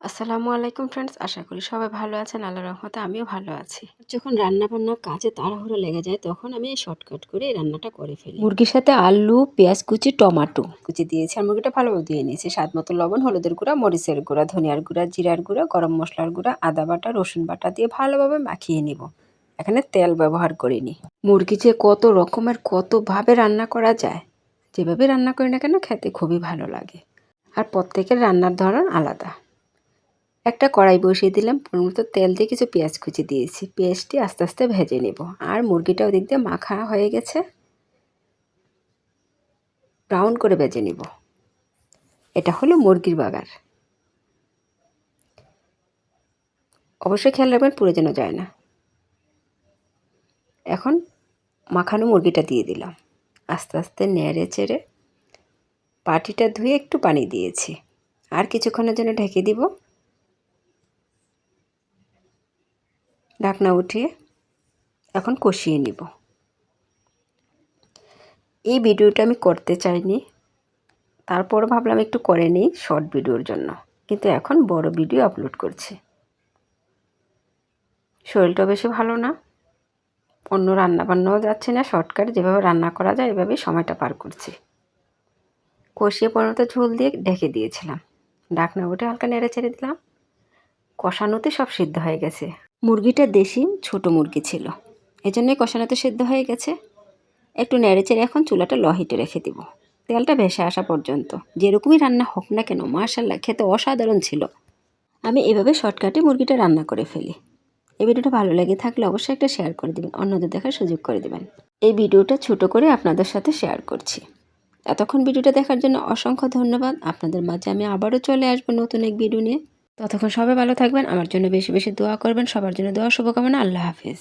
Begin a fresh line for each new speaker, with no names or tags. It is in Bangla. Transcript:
আসসালামু আলাইকুম ফ্রেন্ডস, আশা করি সবাই ভালো আছেন। আল্লাহর রহমতে আমিও ভালো আছি। যখন রান্না বান্নার কাজে তাড়াহুড়ো লেগে যায় তখন আমি শর্টকাট করে এই রান্নাটা করে ফেলি। মুরগির সাথে আলু, পেঁয়াজ কুচি, টমাটো কুচি দিয়েছি আর মুরগিটা ভালোভাবে ধুয়ে নিয়েছি। স্বাদ মতো লবণ, হলুদের গুঁড়া, মরিচের গুঁড়া, ধনিয়ার গুঁড়া, জিরার গুঁড়া, গরম মশলার গুঁড়া, আদা বাটা, রসুন বাটা দিয়ে ভালোভাবে মাখিয়ে নিব। এখানে তেল ব্যবহার করিনি। মুরগি যে কত রকমের কতভাবে রান্না করা যায়, যেভাবে রান্না করি না কেন খেতে খুবই ভালো লাগে। আর প্রত্যেকের রান্নার ধরন আলাদা। একটা কড়াই বসিয়ে দিলাম, পরিমতো তেল দিয়ে কিছু পেঁয়াজ কুচি দিয়েছি। পেঁয়াজটি আস্তে আস্তে ভেজে নেব। আর মুরগিটা ওদিক দিয়ে মাখা হয়ে গেছে, ব্রাউন করে ভেজে নিব। এটা হলো মুরগির বাগার। অবশ্যই খেয়াল রাখবেন পুড়ে যেন যায় না। এখন মাখানো মুরগিটা দিয়ে দিলাম। আস্তে আস্তে নেড়ে চেড়ে পাটিটা ধুয়ে একটু পানি দিয়েছি। আর কিছুক্ষণের জন্য ঢেকে দিব। ঢাকনা উঠিয়ে এখন কষিয়ে নিব। এই ভিডিওটা আমি করতে চাইনি, তারপরও ভাবলাম একটু করে নিই শর্ট ভিডিওর জন্য, কিন্তু এখন বড় ভিডিও আপলোড করছি। শরীরটা বেশি ভালো না, অন্য রান্না বান্নাও যাচ্ছে না, শর্টকাট যেভাবে রান্না করা যায় এভাবেই সময়টা পার করছি। কষিয়ে পরিমতো ঝোল দিয়ে ঢেকে দিয়েছিলাম। ঢাকনা উঠে হালকা নেড়ে ছেড়ে দিলাম। কষানোতে সব সিদ্ধ হয়ে গেছে। মুরগিটা দেশি ছোট মুরগি ছিল, এজন্যই কষানোতে সিদ্ধ হয়ে গেছে। একটু নেড়ে চেড়ে এখন চুলাটা লো হিটে রেখে দিব, তেলটা ভেসে আসা পর্যন্ত। যেরকমই রান্না হোক না কেন, মাশাআল্লাহ খেতে অসাধারণ ছিল। আমি এভাবে শর্টকাটে মুরগিটা রান্না করে ফেলি। এই ভিডিওটা ভালো লেগে থাকলে অবশ্যই একটা শেয়ার করে দেবেন, অন্যদের দেখার সুযোগ করে দেবেন। এই ভিডিওটা ছোট করে আপনাদের সাথে শেয়ার করছি। এতক্ষণ ভিডিওটা দেখার জন্য অসংখ্য ধন্যবাদ। আপনাদের মাঝে আমি আবারও চলে আসবো নতুন এক ভিডিও নিয়ে। ততক্ষণ সবাই ভালো থাকবেন, আমার জন্য বেশি বেশি দোয়া করবেন। সবার জন্য দোয়া, শুভকামনা। আল্লাহ হাফেজ।